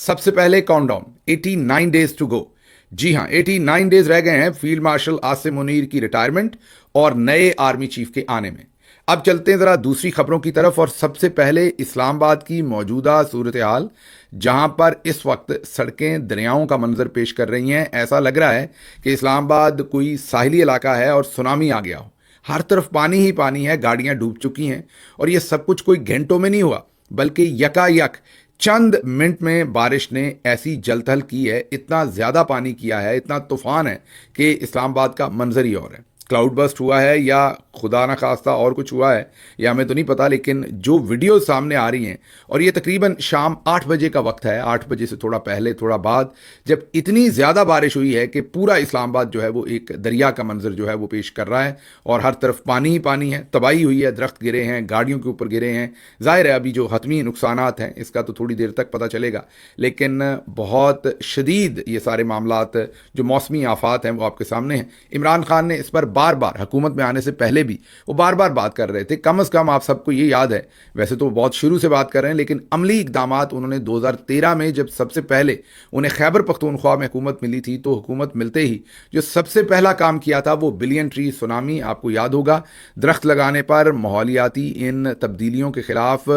सबसे पहले countdown 89 days to go. जी हां, 89 डेज रह गए हैं फील्ड मार्शल आसिम मुनीर की रिटायरमेंट और नए आर्मी चीफ के आने में। अब चलते हैं जरा दूसरी खबरों की तरफ और सबसे पहले इस्लामाबाद की मौजूदा सूरत हाल, जहां पर इस वक्त सड़कें दरियाओं का मंजर पेश कर रही हैं। ऐसा लग रहा है कि इस्लामाबाद कोई साहिली इलाका है और सुनामी आ गया हो। हर तरफ पानी ही पानी है, गाड़ियां डूब चुकी हैं और यह सब कुछ कोई घंटों में नहीं हुआ, बल्कि यकायक चंद मिनट में बारिश ने ऐसी जलथल की है, इतना ज्यादा पानी किया है, इतना तूफान है कि इस्लामाबाद का मंजर ही और है। क्लाउड बस्ट हुआ है या खुदा ना खास्ता और कुछ हुआ है, या हमें तो नहीं पता, लेकिन जो वीडियो सामने आ रही हैं, और ये तकरीबन शाम 8 बजे का वक्त है, 8 बजे से थोड़ा पहले थोड़ा बाद, जब इतनी ज़्यादा बारिश हुई है कि पूरा इस्लामाबाद जो है वो एक दरिया का मंजर जो है वो पेश कर रहा है और हर तरफ पानी ही पानी है, तबाही हुई है, दरख्त गिरे हैं, गाड़ियों के ऊपर गिरे हैं। जाहिर है अभी जो हतमी नुकसानात हैं इसका तो थोड़ी देर तक पता चलेगा, लेकिन बहुत शदीद ये सारे मामलात जो मौसमी आफात हैं वो आपके सामने हैं। इमरान खान ने इस पर बार बार हुकूमत में आने से पहले भी वो बार बार बात कर रहे थे। कम से कम आप सबको ये याद है, वैसे तो बहुत शुरू से बात कर रहे हैं, लेकिन अमली इकदामात उन्होंने 2013 में जब सबसे पहले उन्हें खैबर पख्तूनख्वा में हुकूमत मिली थी, तो हुकूमत मिलते ही जो सबसे पहला काम किया था वो बिलियन ट्री सुनामी, आपको याद होगा, दरख्त लगाने पर माहौलियाती इन तब्दीलियों के खिलाफ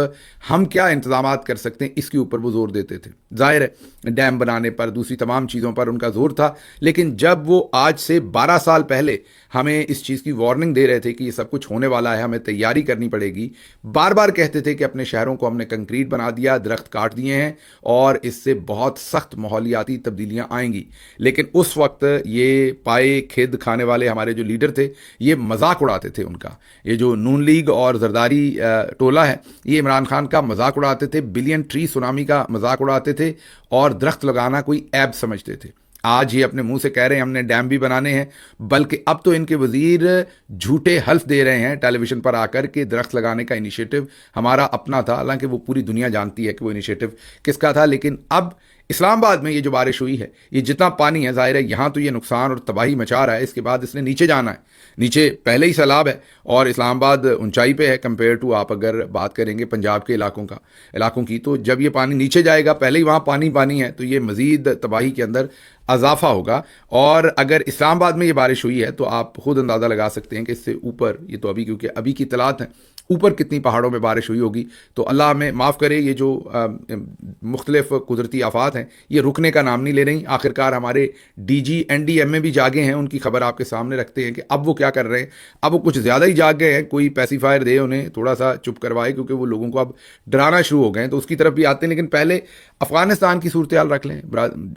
हम क्या इंतजाम कर सकते हैं इसके ऊपर वो जोर देते थे। जाहिर है डैम बनाने पर, दूसरी तमाम चीज़ों पर उनका जोर था, लेकिन जब वो आज से 12 साल पहले हमें इस चीज़ की वार्निंग दे रहे थे कि ये सब कुछ होने वाला है, हमें तैयारी करनी पड़ेगी, बार बार कहते थे कि अपने शहरों को हमने कंक्रीट बना दिया, दरख्त काट दिए हैं और इससे बहुत सख्त माहौलियाती तब्दीलियां आएंगी। लेकिन उस वक्त ये पाए खेद खाने वाले हमारे जो लीडर थे ये मजाक उड़ाते थे उनका। ये जो नून लीग और जरदारी टोला है ये इमरान खान का मजाक उड़ाते थे, बिलियन ट्री सुनामी का मजाक उड़ाते थे और दरख्त लगाना कोई ऐब समझते थे। आज ये अपने मुंह से कह रहे हैं हमने डैम भी बनाने हैं, बल्कि अब तो इनके वजीर झूठे हल्फ दे रहे हैं टेलीविजन पर आकर के दरख्त लगाने का इनिशिएटिव हमारा अपना था। हालांकि वो पूरी दुनिया जानती है कि वो इनिशिएटिव किसका था, लेकिन अब इस्लामाबाद में ये जो बारिश हुई है, ये जितना पानी है, जाहिर है यहाँ तो ये नुकसान और तबाही मचा रहा है, इसके बाद इसने नीचे जाना है। नीचे पहले ही सैलाब है और इस्लामाबाद ऊंचाई पे है कंपेयर टू, आप अगर बात करेंगे पंजाब के इलाकों की, तो जब ये पानी नीचे जाएगा, पहले ही वहाँ पानी पानी है, तो ये मजीद तबाही के अंदर अजाफा होगा। और अगर इस्लामाबाद में ये बारिश हुई है तो आप खुद अंदाज़ा लगा सकते हैं कि इससे ऊपर, ये तो अभी क्योंकि अभी की इतलात हैं, ऊपर कितनी पहाड़ों में बारिश हुई होगी। तो अल्लाह हमें माफ़ करे, ये जो मुख्तलिफ कुदरती आफात हैं ये रुकने का नाम नहीं ले रही। आखिरकार हमारे DG NDMA भी जागे हैं, उनकी खबर आपके सामने रखते हैं कि अब वो क्या कर रहे हैं। अब वो कुछ ज़्यादा ही जाग गए हैं, कोई पैसिफायर दे उन्हें, थोड़ा सा चुप करवाए, क्योंकि वो लोगों को अब डराना शुरू हो गए हैं, तो उसकी तरफ भी आते हैं। लेकिन पहले अफ़गानिस्तान की सूरत हाल रख लें।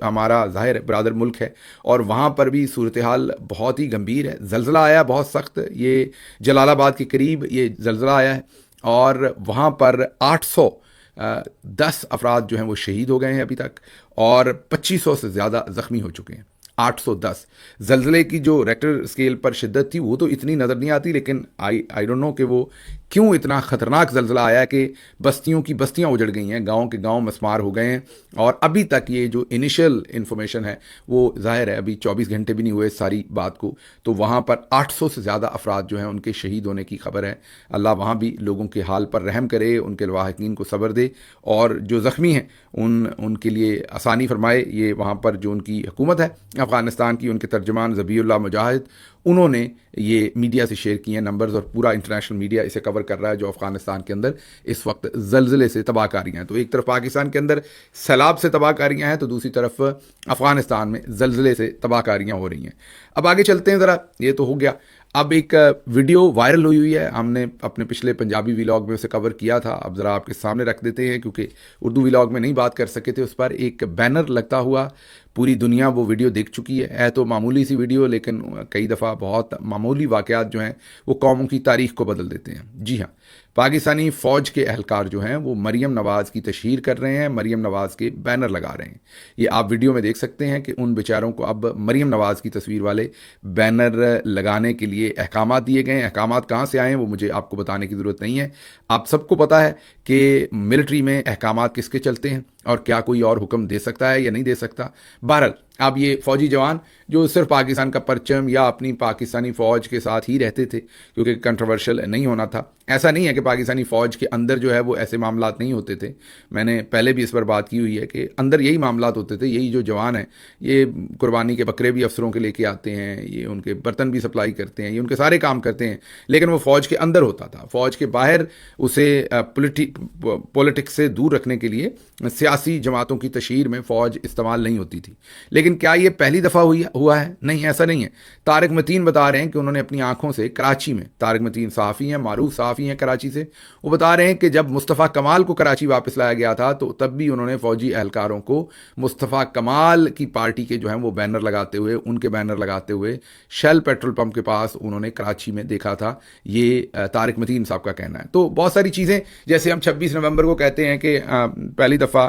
हमारा ज़ाहिर बरादर मुल्क है और वहाँ पर भी सूरत हाल बहुत ही गंभीर है। ज़लज़ला आया बहुत सख्त, ये जलालाबाद के करीब ये ज़लज़ला आया है और वहाँ पर 810 अफराद जो हैं वो शहीद हो गए हैं अभी तक और 2500 से ज़्यादा ज़ख्मी हो चुके हैं। 810 ज़लज़ले की जो रेक्टर स्केल पर शिद्दत थी वो तो इतनी नज़र नहीं आती, लेकिन आई डोंट नो कि वो क्यों इतना ख़तरनाक ज़लज़ला आया कि बस्तियों की बस्तियां उजड़ गई हैं, गांव के गांव मस्मार हो गए हैं। और अभी तक ये जो इनिशियल इन्फॉर्मेशन है वो जाहिर है अभी 24 घंटे भी नहीं हुए सारी बात को, तो वहाँ पर 800 से ज़्यादा अफराद जो हैं उनके शहीद होने की खबर है। अल्लाह वहाँ भी लोगों के हाल पर रहम करे, उनके लवाहिकीन को सब्र दे और जो ज़ख्मी हैं उनके लिए आसानी फरमाए। ये वहाँ पर जो उनकी हुकूमत है अफ़गानिस्तान की, उनके तर्जमान ज़बीउल्लाह मुजाहिद, उन्होंने ये मीडिया से शेयर किए हैं नंबर्स और पूरा इंटरनेशनल मीडिया इसे कवर कर रहा है जो अफ़गानिस्तान के अंदर इस वक्त ज़लज़ले से तबाहकारियाँ हैं। तो एक तरफ पाकिस्तान के अंदर सैलाब से तबाहकारियाँ हैं, तो दूसरी तरफ अफ़गानिस्तान में ज़लज़ले से तबाहकारियाँ हो रही हैं। अब आगे चलते हैं ज़रा, ये तो हो गया। अब एक वीडियो वायरल हुई है, हमने अपने पिछले पंजाबी व्लॉग में उसे कवर किया था, अब ज़रा आपके सामने रख देते हैं क्योंकि उर्दू व्लॉग में नहीं बात कर सके थे उस पर। एक बैनर लगता हुआ पूरी दुनिया वो वीडियो देख चुकी है तो मामूली सी वीडियो, लेकिन कई दफ़ा बहुत मामूली वाक़यात जो हैं वो कौमों की तारीख़ को बदल देते हैं। जी हाँ, पाकिस्तानी फ़ौज के अहलकार जो हैं वो मरीम नवाज़ की तशहीर कर रहे हैं, मरीम नवाज़ के बैनर लगा रहे हैं। ये आप वीडियो में देख सकते हैं कि उन बेचारों को अब मरीम नवाज़ की तस्वीर वाले बैनर लगाने के लिए अहकामात दिए गए हैं। अहकामात कहाँ से आए हैं वो मुझे आपको बताने की ज़रूरत नहीं है, आप सबको पता है कि मिलिट्री में अहकामात किसके चलते हैं। और क्या कोई और हुक्म दे सकता है या नहीं दे सकता। बहरहाल अब ये फौजी जवान जो सिर्फ पाकिस्तान का परचम या अपनी पाकिस्तानी फ़ौज के साथ ही रहते थे, क्योंकि कंट्रोवर्शियल नहीं होना था। ऐसा नहीं है कि पाकिस्तानी फ़ौज के अंदर जो है वो ऐसे मामलात नहीं होते थे। मैंने पहले भी इस पर बात की हुई है कि अंदर यही मामलात होते थे। यही जो जवान हैं ये कुर्बानी के बकरे भी अफसरों के लेके आते हैं, ये उनके बर्तन भी सप्लाई करते हैं, ये उनके सारे काम करते हैं, लेकिन वो फ़ौज के अंदर होता था। फ़ौज के बाहर उसे पॉलिटिक्स से दूर रखने के लिए सियासी जमातों की तशहीर में फ़ौज इस्तेमाल नहीं होती थी। लेकिन क्या ये पहली दफ़ा हुआ है? नहीं, ऐसा नहीं है। तारिक मतीन बता रहे हैं कि उन्होंने अपनी आंखों से कराची में, तारिक मतीन सहाफ़ी हैं, मारूफ सहाफ़ी हैं कराची से, वो बता रहे हैं कि जब मुस्तफ़ा कमाल को कराची वापस लाया गया था तो तब भी उन्होंने फ़ौजी एहलकारों को मुस्तफ़ा कमाल की पार्टी के जो हैं वो बैनर लगाते हुए, उनके बैनर लगाते हुए शेल पेट्रोल पंप के पास उन्होंने कराची में देखा था। ये तारिक मतीन साहब का कहना है। तो बहुत सारी चीज़ें, जैसे हम 26 नवंबर को कहते हैं कि पहली दफ़ा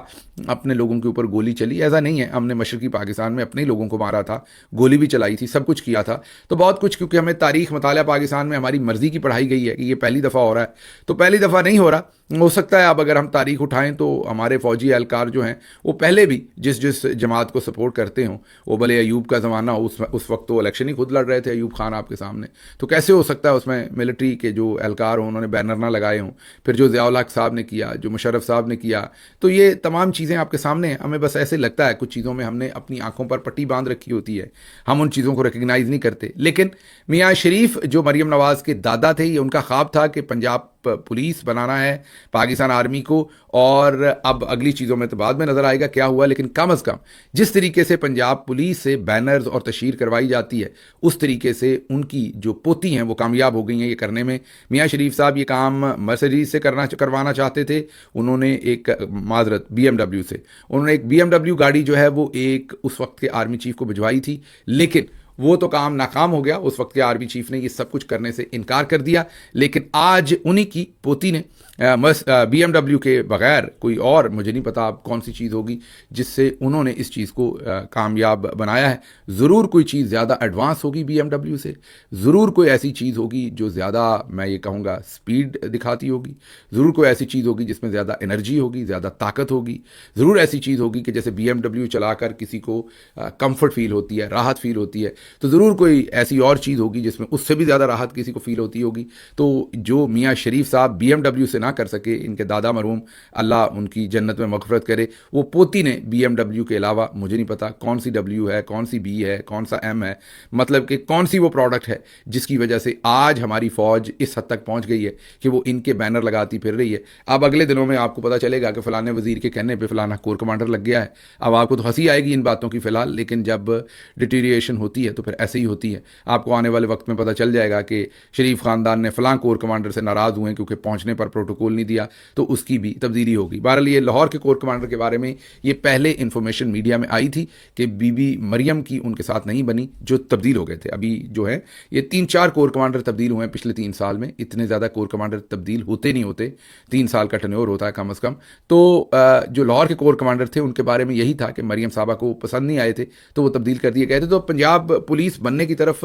अपने लोगों के ऊपर गोली चली, ऐसा नहीं है। हमने मशरक़ी पाकिस्तान में अपने लोगों को मारा था, गोली भी चलाई थी, सब कुछ किया था। तो बहुत कुछ, क्योंकि हमें तारीख़ मुताला पाकिस्तान में हमारी मर्ज़ी की पढ़ाई गई है कि ये पहली दफ़ा हो रहा है, तो पहली दफ़ा नहीं हो रहा। हो सकता है अब अगर हम तारीख उठाएं तो हमारे फ़ौजी एहलकार जो हैं वो पहले भी जिस जमात को सपोर्ट करते हों, वो भले अयूब का ज़माना हो, उस वक्त तो इलेक्शन ही खुद लड़ रहे थे अयूब खान आपके सामने, तो कैसे हो सकता है उसमें मिलिट्री के जो एहलकार हों उन्होंने बैनर ना लगाए हों। फिर जो ज़िया उल हक साहब ने किया, जो मुशर्रफ साहब ने किया, तो ये तमाम चीज़ें आपके सामने हैं। हमें बस ऐसे लगता है कुछ चीज़ों में हमने अपनी आंखों पर पट्टी बांध रखी होती है, हम उन चीज़ों को रिकग्नाइज़ नहीं करते। लेकिन मियाँ शरीफ जो मरीम नवाज़ के दादा थे, ये उनका ख्वाब था कि पंजाब पुलिस बनाना है पाकिस्तान आर्मी को, और अब अगली चीज़ों में तो बाद में नज़र आएगा क्या हुआ, लेकिन कम अज़ कम जिस तरीके से पंजाब पुलिस से बैनर्स और तशहीर करवाई जाती है उस तरीके से उनकी जो पोती हैं वो कामयाब हो गई हैं ये करने में। मियाँ शरीफ साहब ये काम मर्सिडीज़ से करवाना चाहते थे, उन्होंने एक माजरत BMW से उन्होंने एक BMW गाड़ी जो है वो एक उस वक्त के आर्मी चीफ को भिजवाई थी, लेकिन वो तो काम नाकाम हो गया। उस वक्त के आर्मी चीफ ने ये सब कुछ करने से इनकार कर दिया। लेकिन आज उन्हीं की पोती ने BMW के बगैर कोई और, मुझे नहीं पता अब कौन सी चीज़ होगी जिससे उन्होंने इस चीज़ को कामयाब बनाया है। ज़रूर कोई चीज़ ज़्यादा एडवांस होगी BMW से, ज़रूर कोई ऐसी चीज़ होगी जो ज़्यादा, मैं ये कहूँगा, स्पीड दिखाती होगी, ज़रूर कोई ऐसी चीज़ होगी जिसमें ज़्यादा एनर्जी होगी, ज़्यादा ताकत होगी, ज़रूर ऐसी चीज़ होगी कि जैसे BMW चलाकर किसी को कंफर्ट फील होती है, राहत फील होती है, तो ज़रूर कोई ऐसी और चीज़ होगी जिसमें उससे भी ज़्यादा राहत किसी को फील होती होगी। तो जो मियाँ शरीफ साहब BMW से ना कर सके, इनके दादा मरहूम अल्लाह उनकी जन्नत में मग़फ़िरत करे, वो पोती ने BMW के अलावा, मुझे नहीं पता कौन सी W है, कौन सी B है, कौन सा M है, मतलब कि कौन सी वो प्रोडक्ट है जिसकी वजह से आज हमारी फ़ौज इस हद तक पहुँच गई है कि वो इनके बैनर लगाती फिर रही है। अब अगले दिनों में आपको पता चलेगा कि फ़लाने वज़ीर के कहने पर फ़लाना कोर कमांडर लग गया है। अब आपको तो हंसी आएगी इन बातों की फ़िलहाल, लेकिन जब डिटीरिएशन होती है तो फिर ऐसे ही होती है। आपको आने वाले वक्त में पता चल जाएगा कि शरीफ ख़ानदान ने फ़लाँ कोर कमांडर से नाराज़ हुए क्योंकि पहुँचने पर प्रोटोकॉल नहीं दिया, तो उसकी भी तब्दीली होगी। बहरहाल ये लाहौर के कोर कमांडर के बारे में ये पहले इन्फॉर्मेशन मीडिया में आई थी कि बीबी मरियम की उनके साथ नहीं बनी, जो तब्दील हो गए थे। अभी जो है ये 3-4 कोर कमांडर तब्दील हुए हैं पिछले 3 साल में। इतने ज़्यादा कोर कमांडर तब्दील होते नहीं होते, 3 साल का टर्नओवर होता है कम अज़ कम। तो जो लाहौर के कोर कमांडर थे उनके बारे में यही था कि मरियम साहबा को पसंद नहीं आए थे तो वो तब्दील कर दिए गए थे। तो पंजाब पुलिस बनने की तरफ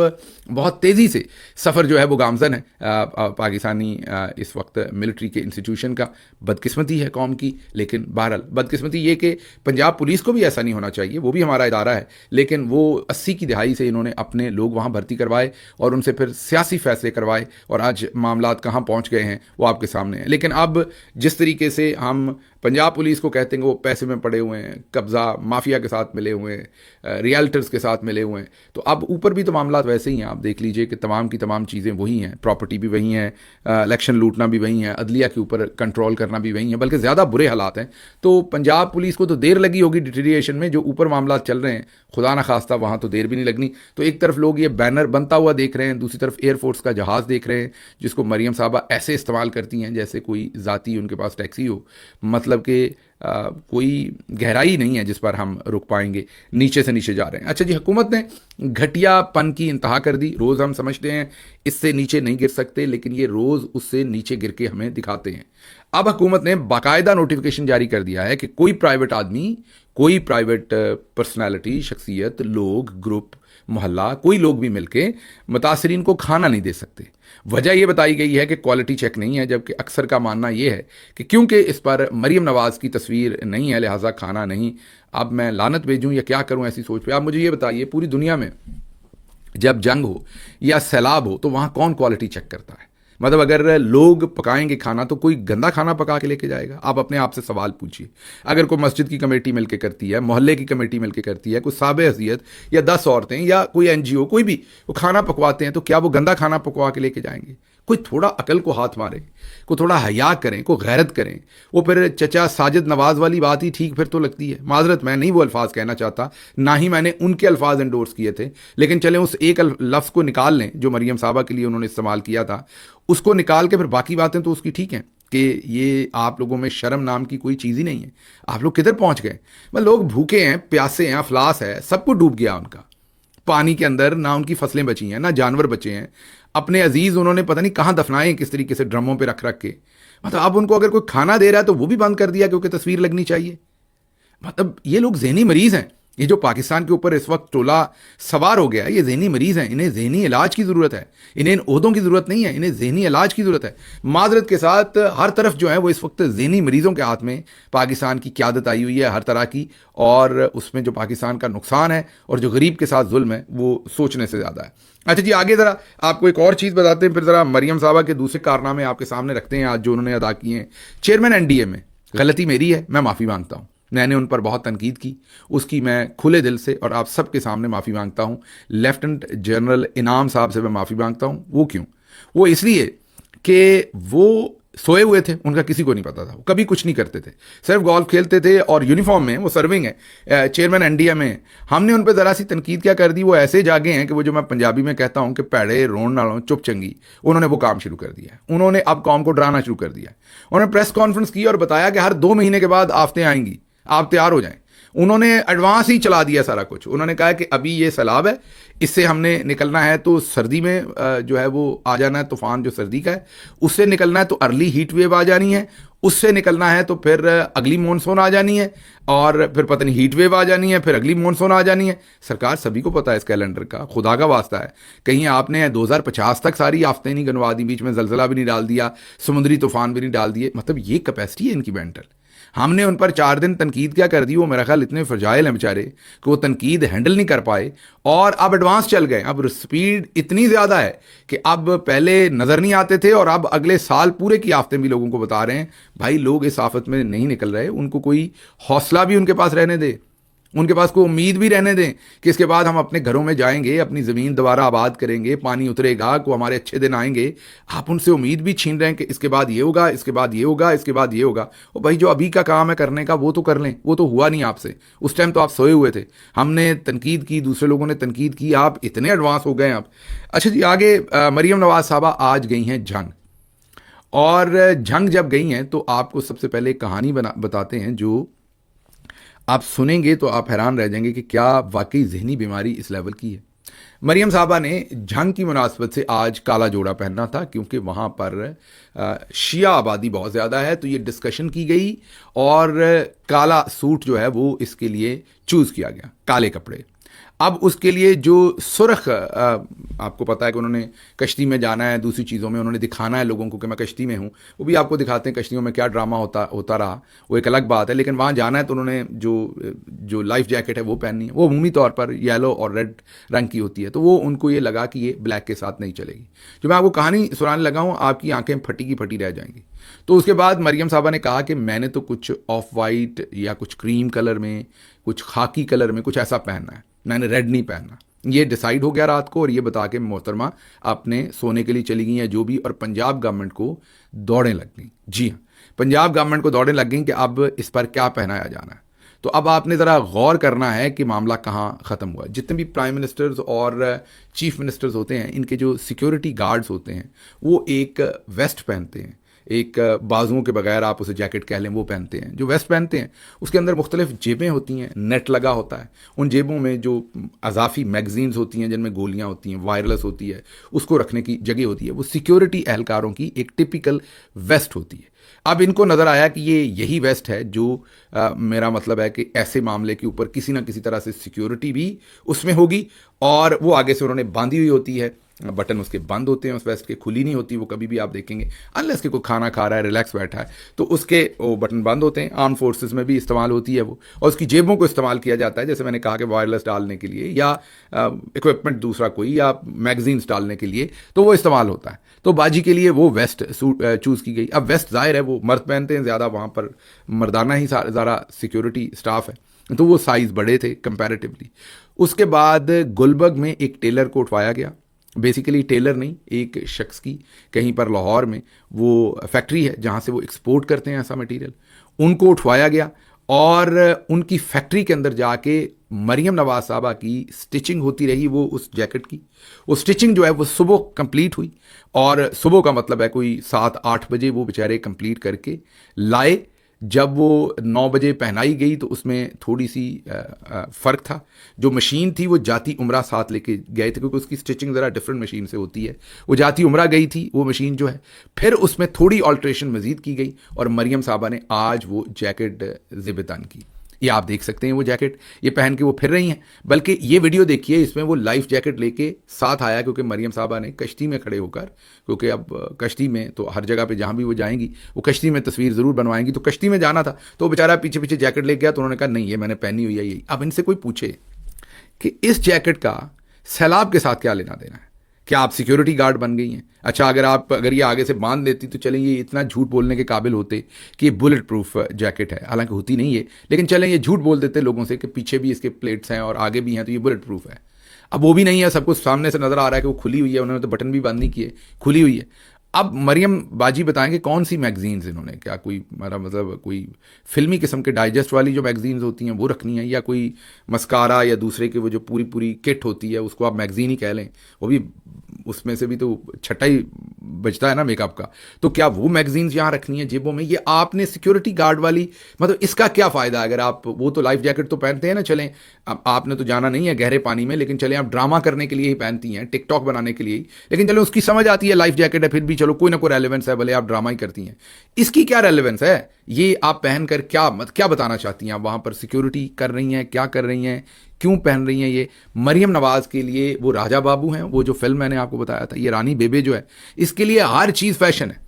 बहुत तेज़ी से सफ़र जो है वो गामज़न है पाकिस्तानी इस वक्त मिलिट्री के इंस्टीट्यूशन का। बदकिस्मती है कौम की, लेकिन बहरहाल बदकिस्मती ये कि पंजाब पुलिस को भी ऐसा नहीं होना चाहिए, वो भी हमारा इदारा है, लेकिन वो 80 की दहाई से इन्होंने अपने लोग वहाँ भर्ती करवाए और उनसे फिर सियासी फैसले करवाए, और आज मामलात कहाँ पहुँच गए हैं वो आपके सामने है। लेकिन अब जिस तरीके से हम पंजाब पुलिस को कहते हैं वो पैसे में पड़े हुए हैं, कब्ज़ा माफिया के साथ मिले हुए हैं, रियल्टर्स के साथ मिले हुए हैं, तो अब ऊपर भी तो मामलात वैसे ही हैं। आप देख लीजिए कि तमाम की तमाम चीज़ें वही हैं, प्रॉपर्टी भी वही हैं, इलेक्शन लूटना भी वही है, अदलिया के ऊपर कंट्रोल करना भी वही है, बल्कि ज़्यादा बुरे हालात हैं। तो पंजाब पुलिस को तो देर लगी होगी डिटीरिएशन में, जो ऊपर मामलात चल रहे हैं खुदा ना खास्ता वहाँ तो देर भी नहीं लगनी। तो एक तरफ लोग ये बैनर बनता हुआ देख रहे हैं, दूसरी तरफ एयरफोर्स का जहाज़ देख रहे हैं जिसको मरियम साहबा ऐसे इस्तेमाल करती हैं जैसे कोई ज़ाती उनके पास टैक्सी हो, मतलब कि कोई गहराई नहीं है जिस पर हम रुक पाएंगे, नीचे से नीचे जा रहे हैं। अच्छा जी, हुकूमत ने घटियापन की इंतहा कर दी। रोज़ हम समझते हैं इससे नीचे नहीं गिर सकते, लेकिन ये रोज़ उससे नीचे गिर के हमें दिखाते हैं। अब हुकूमत ने बाकायदा नोटिफिकेशन जारी कर दिया है कि कोई प्राइवेट आदमी, कोई प्राइवेट पर्सनैलिटी, शख्सियत, लोग, ग्रुप, मोहल्ला, कोई लोग भी मिलके मुतासरीन को खाना नहीं दे सकते। वजह यह बताई गई है कि क्वालिटी चेक नहीं है, जबकि अक्सर का मानना यह है कि क्योंकि इस पर मरीम नवाज़ की तस्वीर नहीं है लिहाजा खाना नहीं। अब मैं लानत भेजूं या क्या करूं ऐसी सोच पे। आप मुझे ये बताइए, पूरी दुनिया में जब जंग हो या सैलाब हो तो वहाँ कौन क्वालिटी चेक करता है? मतलब अगर लोग पकाएंगे खाना तो कोई गंदा खाना पका के लेके जाएगा? आप अपने आप से सवाल पूछिए। अगर कोई मस्जिद की कमेटी मिलकर करती है, मोहल्ले की कमेटी मिलकर करती है, कोई साबे हसीयत या 10 औरतें या कोई एनजीओ कोई भी वो खाना पकवाते हैं, तो क्या वो गंदा खाना पकवा के लेके जाएंगे? कोई थोड़ा अकल को हाथ मारे, को थोड़ा हया करें, को गैरत करें। वो फिर चचा साजिद नवाज वाली बात ही ठीक फिर तो लगती है। माजरत, मैं नहीं वो अल्फाज कहना चाहता, ना ही मैंने उनके अल्फाज एंडोर्स किए थे, लेकिन चलें उस एक लफ्ज़ को निकाल लें जो मरियम साहबा के लिए उन्होंने इस्तेमाल किया था, उसको निकाल के फिर बाकी बातें तो उसकी ठीक हैं कि ये आप लोगों में शर्म नाम की कोई चीज़ ही नहीं है। आप लोग किधर पहुंच गए? मतलब लोग भूखे हैं, प्यासे हैं, अफलास है, सब कुछ डूब गया उनका पानी के अंदर। ना उनकी फसलें बची हैं, ना जानवर बचे हैं। अपने अजीज उन्होंने पता नहीं कहाँ दफनाए हैं, किस तरीके से ड्रमों पे रख रख के। मतलब अब उनको अगर कोई खाना दे रहा है तो वो भी बंद कर दिया क्योंकि तस्वीर लगनी चाहिए। मतलब ये लोग ज़हनी मरीज़ हैं। ये जो पाकिस्तान के ऊपर इस वक्त टोला सवार हो गया है, ये ज़हनी मरीज़ हैं। इन्हें ज़हनी इलाज की ज़रूरत है, इन्हें इन ओहदों की ज़रूरत नहीं है, इन्हें ज़हनी इलाज की ज़रूरत है। माजरत के साथ हर तरफ जो है वो इस वक्त ज़हनी मरीज़ों के हाथ में पाकिस्तान की क़यादत आई हुई है हर तरह की, और उसमें जो पाकिस्तान का नुकसान है और जो गरीब के साथ जुल्म है वो सोचने से ज़्यादा है। अच्छा जी, आगे ज़रा आपको एक और चीज़ बताते हैं, फिर ज़रा मरियम साहबा के दूसरे कारनामे आपके सामने रखते हैं आज जो उन्होंने अदा किए हैं। चेयरमैन एनडीए में गलती मेरी है, मैं माफ़ी मांगता हूँ। मैंने उन पर बहुत तनकीद की, उसकी मैं खुले दिल से और आप सबके सामने माफ़ी मांगता हूँ। लेफ्टिनेंट जनरल इनाम साहब से मैं माफ़ी मांगता हूँ। वो क्यों? वो इसलिए कि वो सोए हुए थे, उनका किसी को नहीं पता था, वो कभी कुछ नहीं करते थे, सिर्फ गोल्फ खेलते थे और यूनिफॉर्म में वो सर्विंग है चेयरमैन एनडीए में। हमने उन पर ज़रा सी तनकीद क्या कर दी, वो ऐसे जागे हैं कि वो जो मैं पंजाबी में कहता हूँ कि पैड़े रोन नालों चुप चंगी, उन्होंने वो काम शुरू कर दिया है। उन्होंने अब कौम को डराना शुरू कर दिया है। उन्होंने प्रेस कॉन्फ्रेंस की और बताया कि हर 2 महीने के बाद आफतें आएंगी, आप तैयार हो जाएं। उन्होंने एडवांस ही चला दिया सारा कुछ। उन्होंने कहा कि अभी ये सैलाब है, इससे हमने निकलना है तो सर्दी में जो है वो आ जाना है, तूफान जो सर्दी का है उससे निकलना है तो अर्ली हीट वेव आ जानी है, उससे निकलना है तो फिर अगली मानसून आ जानी है, और फिर पता नहीं हीट वेव आ जानी है, फिर अगली मानसून आ जानी है। सरकार सभी को पता है इस कैलेंडर का, खुदा का वास्ता है कहीं आपने 2050 तक सारी आफतें नहीं गिनवा दी, बीच में जलजला भी नहीं डाल दिया, समुद्री तूफान भी नहीं डाल दिए। मतलब ये कैपेसिटी है इनकी मेंटल। हमने उन पर 4 दिन तनकीद क्या कर दी, वो मेरा ख्याल इतने फ्रजाइल हैं बेचारे कि वो तनकीद हैंडल नहीं कर पाए और अब एडवांस चल गए। अब स्पीड इतनी ज़्यादा है कि अब पहले नज़र नहीं आते थे और अब अगले साल पूरे की आफतें भी लोगों को बता रहे हैं। भाई लोग इस आफत में नहीं निकल रहे, उनको कोई हौसला भी उनके पास रहने दे, उनके पास कोई उम्मीद भी रहने दें कि इसके बाद हम अपने घरों में जाएंगे, अपनी ज़मीन दोबारा आबाद करेंगे, पानी उतरेगा, को हमारे अच्छे दिन आएंगे। आप उनसे उम्मीद भी छीन रहे हैं कि इसके बाद ये होगा, इसके बाद ये होगा, इसके बाद ये होगा। और भाई जो अभी का काम है करने का वो तो कर लें, वो तो हुआ नहीं आपसे, उस टाइम तो आप सोए हुए थे। हमने तनकीद की, दूसरे लोगों ने तनकीद की, आप इतने एडवांस हो गए आप। अच्छा जी, आगे मरियम नवाज साहबा आज गई हैं जंग, और जंग जब गई हैं तो आपको सबसे पहले कहानी बताते हैं जो आप सुनेंगे तो आप हैरान रह जाएंगे कि क्या वाकई जहनी बीमारी इस लेवल की है। मरियम साहबा ने जंग की मुनासबत से आज काला जोड़ा पहनना था क्योंकि वहाँ पर शिया आबादी बहुत ज़्यादा है, तो ये डिस्कशन की गई और काला सूट जो है वो इसके लिए चूज़ किया गया, काले कपड़े। अब उसके लिए जो सुर्ख आपको पता है कि उन्होंने कश्ती में जाना है, दूसरी चीज़ों में उन्होंने दिखाना है लोगों को कि मैं कश्ती में हूँ, वो भी आपको दिखाते हैं कश्तियों में क्या ड्रामा होता रहा, वो एक अलग बात है। लेकिन वहाँ जाना है तो उन्होंने जो लाइफ जैकेट है वो पहननी है, वो अमूमी तौर पर येलो और रेड रंग की होती है, तो वो उनको ये लगा कि ये ब्लैक के साथ नहीं चलेगी। जो मैं आपको कहानी सुनाने लगा हूँ आपकी आंखें फटी की फटी रह जाएंगी। तो उसके बाद मरियम साहबा ने कहा कि मैंने तो कुछ ऑफ वाइट या कुछ क्रीम कलर में, कुछ खाकी कलर में कुछ ऐसा पहनना है, मैंने रेड नहीं पहनना। ये डिसाइड हो गया रात को, और ये बता के मोहतरमा अपने सोने के लिए चली गई हैं जो भी, और पंजाब गवर्नमेंट को दौड़ें लग गई। जी हाँ, पंजाब गवर्नमेंट को दौड़ें लग गई कि अब इस पर क्या पहनाया जाना है। तो अब आपने ज़रा गौर करना है कि मामला कहाँ ख़त्म हुआ। जितने भी प्राइम मिनिस्टर्स और चीफ मिनिस्टर्स होते हैं, इनके जो सिक्योरिटी गार्ड्स होते हैं वो एक वेस्ट पहनते हैं, एक बाजुओं के बगैर आप उसे जैकेट कह लें वो पहनते हैं। जो वेस्ट पहनते हैं उसके अंदर मुख्तलिफ जेबें होती हैं, नेट लगा होता है, उन जेबों में जो अजाफी मैगजीन्स होती हैं जिनमें गोलियां होती हैं, वायरलेस होती है, उसको रखने की जगह होती है। वो सिक्योरिटी एहलकारों की एक टिपिकल वेस्ट होती है। अब इनको नज़र आया कि ये यही वेस्ट है जो मेरा मतलब है कि ऐसे मामले के ऊपर किसी ना किसी तरह से सिक्योरिटी भी उसमें होगी, और वो आगे से उन्होंने बांधी हुई होती है। बटन उसके बंद होते हैं उस वेस्ट के, खुली नहीं होती वो कभी भी, आप देखेंगे अनलेस कि कोई खाना खा रहा है, रिलैक्स बैठा है, तो उसके वो बटन बंद होते हैं। आर्म फोर्सेस में भी इस्तेमाल होती है वो, और उसकी जेबों को इस्तेमाल किया जाता है, जैसे मैंने कहा कि वायरलेस डालने के लिए या इक्विपमेंट दूसरा कोई या मैगजीन्स डालने के लिए, तो वो इस्तेमाल होता है। तो बाजी के लिए वो वेस्ट चूज़ की गई। अब वेस्ट ज़ाहिर है वो मर्द पहनते हैं ज़्यादा, वहाँ पर मर्दाना ही ज़्यादा सिक्योरिटी स्टाफ है, तो वो साइज़ बड़े थे कंपैरेटिवली। उसके बाद गुलबर्ग में एक टेलर को उठवाया गया, बेसिकली टेलर नहीं, एक शख्स की कहीं पर लाहौर में वो फैक्ट्री है जहाँ से वो एक्सपोर्ट करते हैं ऐसा मटेरियल, उनको उठवाया गया और उनकी फैक्ट्री के अंदर जाके मरियम नवाज साहबा की स्टिचिंग होती रही। वो उस जैकेट की वो स्टिचिंग जो है वो सुबह कंप्लीट हुई, और सुबह का मतलब है कोई 7-8 बजे वो बेचारे कंप्लीट करके लाए। जब वो 9 बजे पहनाई गई तो उसमें थोड़ी सी फ़र्क था। जो मशीन थी वो जाती उम्रा साथ लेके गए थे, क्योंकि उसकी स्टिचिंग ज़रा डिफरेंट मशीन से होती है। वो जाती उम्रा गई थी वो मशीन जो है, फिर उसमें थोड़ी ऑल्ट्रेशन मज़ीद की गई और मरियम साहबा ने आज वो जैकेट ज़िबतान की। ये आप देख सकते हैं वो जैकेट ये पहन के वो फिर रही हैं। बल्कि ये वीडियो देखिए, इसमें वो लाइफ जैकेट लेके साथ आया, क्योंकि मरियम साहबा ने कश्ती में खड़े होकर, क्योंकि अब कश्ती में तो हर जगह पे जहाँ भी वो जाएंगी वो कश्ती में तस्वीर ज़रूर बनवाएंगी, तो कश्ती में जाना था तो बेचारा पीछे पीछे जैकेट ले गया, तो उन्होंने कहा नहीं ये मैंने पहनी हुई है यही। अब इनसे कोई पूछे कि इस जैकेट का सैलाब के साथ क्या लेना देना है, क्या आप सिक्योरिटी गार्ड बन गई हैं? अच्छा, अगर ये आगे से बांध देती तो चलें ये इतना झूठ बोलने के काबिल होते कि ये बुलेट प्रूफ जैकेट है, हालांकि होती नहीं है, लेकिन चलें ये झूठ बोल देते लोगों से कि पीछे भी इसके प्लेट्स हैं और आगे भी हैं तो ये बुलेट प्रूफ है। अब वो भी नहीं है, सब कुछ सामने से नज़र आ रहा है कि वो खुली हुई है, उन्होंने तो बटन भी बंद नहीं किए, खुली हुई है। अब मरियम बाजी बताएंगे कौन सी मैगजीन्स इन्होंने, क्या कोई हमारा मतलब कोई फिल्मी किस्म के डाइजेस्ट वाली जो मैगजीन्स होती हैं वो रखनी है, या कोई मस्कारा या दूसरे के वो जो पूरी पूरी किट होती है उसको आप मैगजीन ही कह लें, वो भी उसमें से भी तो छठा ही बचता है ना मेकअप का, तो क्या वो मैगजीन्स यहाँ रखनी है जेबों में? ये आपने सिक्योरिटी गार्ड वाली, मतलब इसका क्या फ़ायदा? अगर आप वो तो लाइफ जैकेट तो पहनते हैं ना, चलें अब आपने तो जाना नहीं है गहरे पानी में, लेकिन चलें आप ड्रामा करने के लिए ही पहनती हैं, टिकटॉक बनाने के लिए ही, लेकिन चलो उसकी समझ आती है लाइफ जैकेट है, फिर भी चलो कोई ना कोई रेलेवेंस है, भले आप ड्रामा ही करती हैं, इसकी क्या रेलेवेंस है? ये आप पहनकर क्या बताना चाहती हैं? आप वहाँ पर सिक्योरिटी कर रही हैं, क्या कर रही हैं, क्यों पहन रही हैं ये? मरियम नवाज़ के लिए वो राजा बाबू हैं, वो जो फिल्म मैंने आपको बताया था, ये रानी बेबे जो है, इसके लिए हर चीज़ फैशन है।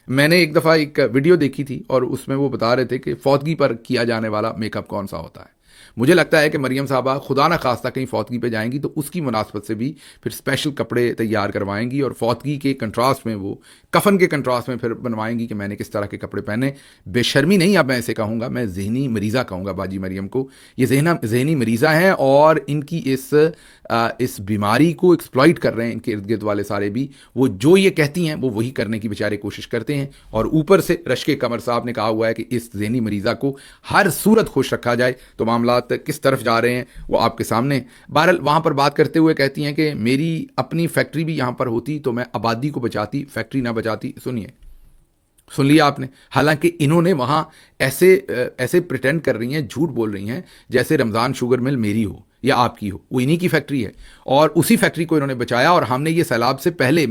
मैंने एक दफ़ा एक वीडियो देखी थी और उसमें वो बता रहे थे कि फौतगी पर किया जाने वाला मेकअप कौन सा होता है। मुझे लगता है कि मरियम साहबा खुदा ना खास्ता कहीं फौतगी पे जाएंगी तो उसकी मुनासबत से भी फिर स्पेशल कपड़े तैयार करवाएंगी, और फौतगी के कंट्रास्ट में, वो कफन के कंट्रास्ट में फिर बनवाएंगी कि मैंने किस तरह के कपड़े पहने। बेशर्मी नहीं, अब मैं ऐसे कहूँगा, मैं जहनी मरीज़ा कहूँगा बाजी मरियम को। ये जहनी मरीज़ा हैं और इनकी इस बीमारी को एक्सप्लॉइट कर रहे हैं इनके इर्द गिर्द वाले सारे भी। वो जो ये कहती हैं वो वही करने की बेचारे कोशिश करते हैं, और ऊपर से रश्के कमर साहब ने कहा हुआ है कि इस जहनी मरीज़ा को हर सूरत खुश रखा जाए। तो मामला किस तरफ जा रहे हैं वो आपके सामने। बहरहाल वहाँ पर बात करते हुए कहती हैं कि मेरी अपनी फैक्ट्री भी यहाँ पर होती तो मैं आबादी को बचाती, फैक्ट्री ना बचाती। सुन लिया आपने। हालांकि इन्होंने वहाँ ऐसे प्रिटेंड कर रही हैं, झूठ बोल रही हैं जैसे रमज़ान शुगर मिल मेरी हो या आपकी हो, वो इन्हीं की फैक्ट्री है और उसी फैक्ट्री को इन्होंने बचाया। और हमने ये सैलाब से पहले,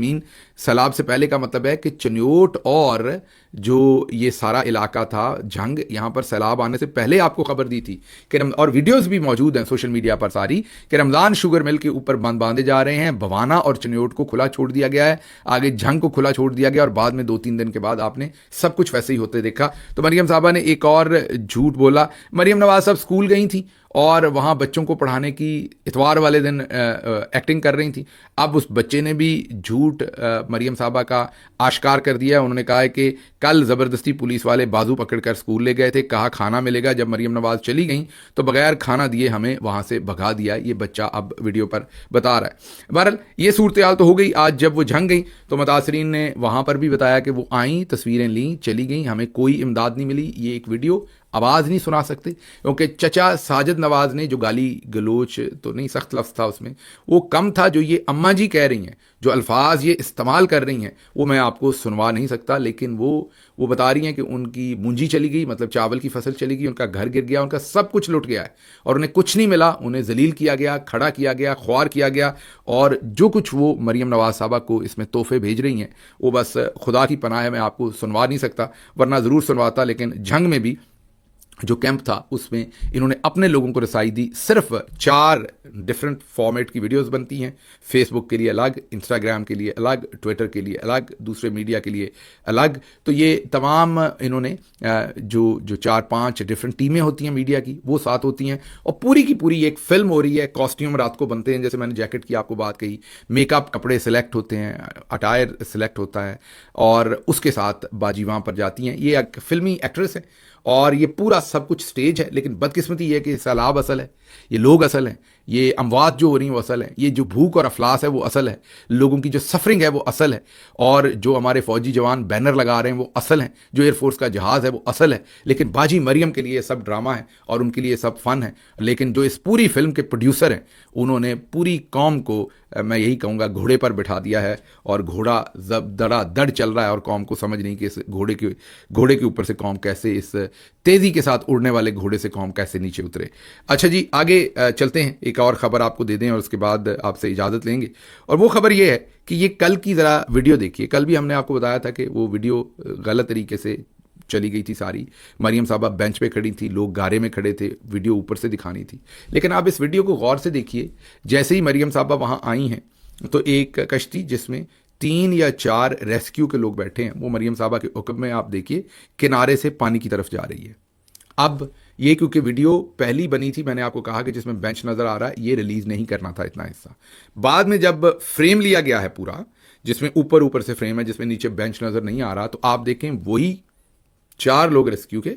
सैलाब से पहले का मतलब है कि चन्योट और जो ये सारा इलाका था जंग, यहाँ पर सैलाब आने से पहले आपको खबर दी थी कि और वीडियोस भी मौजूद हैं सोशल मीडिया पर सारी, कि रमज़ान शुगर मिल के ऊपर बंद बांधे जा रहे हैं, भवाना और चन्योट को खुला छोड़ दिया गया है, आगे जंग को खुला छोड़ दिया गया, और बाद में 2-3 दिन के बाद आपने सब कुछ वैसे ही होते देखा। तो मरियम साहबा ने एक और झूठ बोला। मरियम नवाज साहब स्कूल गई थी और वहाँ बच्चों को पढ़ाने की इतवार वाले दिन एक्टिंग कर रही थी। अब उस बच्चे ने भी झूठ मरियम साहबा का आश्कार कर दिया। उन्होंने कहा है कि कल ज़बरदस्ती पुलिस वाले बाजू पकड़कर स्कूल ले गए थे, कहा खाना मिलेगा, जब मरियम नवाज चली गई तो बगैर खाना दिए हमें वहाँ से भगा दिया। ये बच्चा अब वीडियो पर बता रहा है। बहरहाल ये सूरत हाल तो हो गई। आज जब वो जंग गई तो मुतासरीन ने वहाँ पर भी बताया कि वो आई, तस्वीरें लीं, चली गई, हमें कोई इमदाद नहीं मिली। ये एक वीडियो आवाज़ नहीं सुना सकते क्योंकि चचा साजिद नवाज़ ने जो गाली गलोच तो नहीं, सख्त लफ्ज़ था उसमें, वो कम था। जो ये अम्मा जी कह रही हैं, जो अल्फाज ये इस्तेमाल कर रही हैं, वो मैं आपको सुनवा नहीं सकता। लेकिन वो बता रही हैं कि उनकी मूंजी चली गई, मतलब चावल की फसल चली गई, उनका घर गिर गया, उनका सब कुछ लुट गया है और उन्हें कुछ नहीं मिला। उन्हें जलील किया गया, खड़ा किया गया, ख्वार किया गया, और जो कुछ वो मरियम नवाज साहबा को इसमें तोहफे भेज रही हैं वो बस खुदा की पनाह है, मैं आपको सुनवा नहीं सकता, वरना ज़रूर सुनवाता। लेकिन जंग में भी जो कैंप था उसमें इन्होंने अपने लोगों को रसाई दी। सिर्फ 4 डिफरेंट फॉर्मेट की वीडियोस बनती हैं, फेसबुक के लिए अलग, इंस्टाग्राम के लिए अलग, ट्विटर के लिए अलग, दूसरे मीडिया के लिए अलग। तो ये तमाम इन्होंने जो 4-5 डिफरेंट टीमें होती हैं मीडिया की, वो साथ होती हैं और पूरी की पूरी एक फिल्म हो रही है। कॉस्ट्यूम रात को बनते हैं, जैसे मैंने जैकेट की आपको बात कही, मेकअप, कपड़े सिलेक्ट होते हैं, अटायर सिलेक्ट होता है और उसके साथ बाजी वहाँ पर जाती हैं। ये एक फिल्मी एक्ट्रेस है और ये पूरा सब कुछ स्टेज है। लेकिन बदकिस्मती ये है कि सैलाब असल है, ये लोग असल हैं, ये अमवात जो हो रही हैं वो असल है, ये जो भूख और अफलास है वो असल है, लोगों की जो सफरिंग है वो असल है, और जो हमारे फौजी जवान बैनर लगा रहे हैं वो असल हैं, जो एयरफोर्स का जहाज़ है वो असल है। लेकिन बाजी मरियम के लिए सब ड्रामा है और उनके लिए सब फन है। लेकिन जो इस पूरी फिल्म के प्रोड्यूसर हैं उन्होंने पूरी कौम को, मैं यही कहूँगा, घोड़े पर बिठा दिया है और घोड़ा जब दड़ चल रहा है और कौम को समझ नहीं कि इस घोड़े के ऊपर से कौम कैसे, इस तेज़ी के साथ उड़ने वाले घोड़े से कौम कैसे नीचे उतरे। अच्छा जी, आगे चलते हैं, एक और ख़बर आपको दे दें और उसके बाद आपसे इजाज़त लेंगे। और वो ख़बर ये है कि ये कल की ज़रा वीडियो देखिए। कल भी हमने आपको बताया था कि वो वीडियो गलत तरीके से चली गई थी सारी। मरियम साहबा बेंच पे खड़ी थी, लोग गारे में खड़े थे, वीडियो ऊपर से दिखानी थी। लेकिन आप इस वीडियो को गौर से देखिए। जैसे ही मरियम साहबा वहाँ आई हैं तो एक कश्ती जिसमें 3 या 4 रेस्क्यू के लोग बैठे हैं, वो मरियम साहबा के हुक्म में आप देखिए किनारे से पानी की तरफ जा रही है। अब ये क्योंकि वीडियो पहली बनी थी, मैंने आपको कहा कि जिसमें बेंच नज़र आ रहा है, ये रिलीज़ नहीं करना था इतना हिस्सा। बाद में जब फ्रेम लिया गया है पूरा, जिसमें ऊपर ऊपर से फ्रेम है, जिसमें नीचे बेंच नज़र नहीं आ रहा, तो आप देखें वही 4 लोग रेस्क्यू के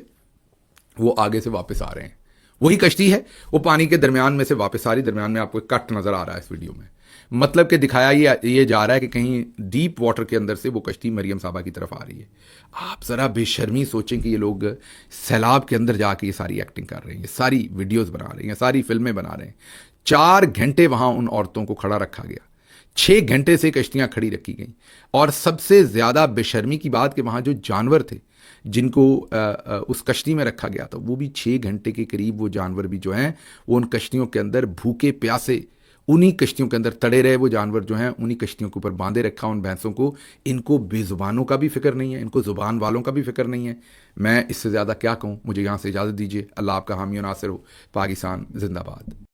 वो आगे से वापस आ रहे हैं। वही कश्ती है, वो पानी के दरमियान में से वापस आ रही। दरमियान में आपको एक कट नज़र आ रहा है इस वीडियो में। मतलब कि दिखाया ये जा रहा है कि कहीं डीप वाटर के अंदर से वो कश्ती मरियम साहबा की तरफ आ रही है। आप ज़रा बेशर्मी सोचें कि ये लोग सैलाब के अंदर जाके ये सारी एक्टिंग कर रहे हैं, ये सारी वीडियोज़ बना रहे हैं, सारी फिल्में बना रहे हैं। 4 घंटे वहाँ उन औरतों को खड़ा रखा गया, 6 घंटे से कश्तियाँ खड़ी रखी गई। और सबसे ज़्यादा बेशर्मी की बात कि वहाँ जो जानवर थे जिनको उस कश्ती में रखा गया था, वो भी 6 घंटे के करीब वो जानवर भी जो हैं वो उन कश्तियों के अंदर भूखे प्यासे उन्हीं कश्तियों के अंदर तड़े रहे। वो जानवर जो हैं उन्हीं कश्तियों के ऊपर बांधे रखा उन भैंसों को। इनको बेजुबानों का भी फिक्र नहीं है, इनको जुबान वालों का भी फिक्र नहीं है। मैं इससे ज़्यादा क्या कहूँ, मुझे यहाँ से इजाज़त दीजिए। अल्लाह आपका हामी और नासिर हो। पाकिस्तान जिंदाबाद।